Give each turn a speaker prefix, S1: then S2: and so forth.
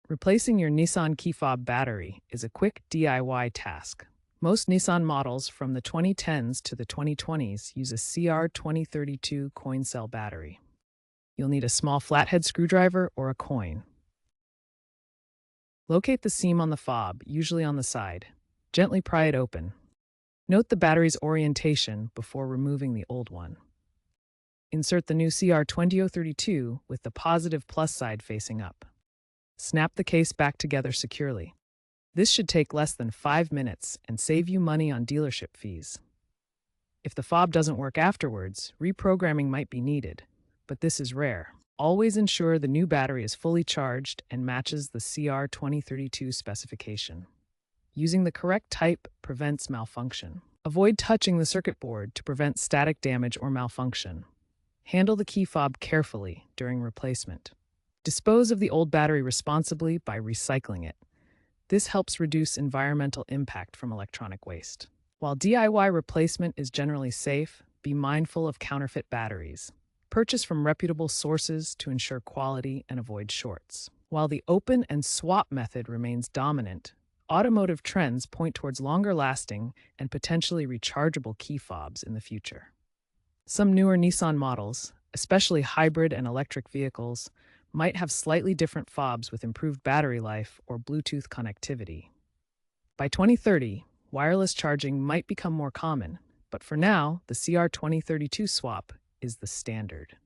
S1: Replacing your Nissan key fob battery is a quick DIY task. Most Nissan models from the 2010s to the 2020s use a CR2032 coin cell battery. You'll need a small flathead screwdriver or a coin. Locate the seam on the fob, usually on the side. Gently pry it open. Note the battery's orientation before removing the old one. Insert the new CR2032 with the positive plus side facing up. Snap the case back together securely. This should take less than 5 minutes and save you money on dealership fees. If the fob doesn't work afterwards, reprogramming might be needed, but this is rare. Always ensure the new battery is fully charged and matches the CR2032 specification. Using the correct type prevents malfunction. Avoid touching the circuit board to prevent static damage or malfunction. Handle the key fob carefully during replacement. Dispose of the old battery responsibly by recycling it. This helps reduce environmental impact from electronic waste. While DIY replacement is generally safe, be mindful of counterfeit batteries. Purchase from reputable sources to ensure quality and avoid shorts. While the open and swap method remains dominant, automotive trends point towards longer-lasting and potentially rechargeable key fobs in the future. Some newer Nissan models, especially hybrid and electric vehicles, might have slightly different fobs with improved battery life or Bluetooth connectivity. By 2030, wireless charging might become more common, but for now, the CR2032 swap is the standard.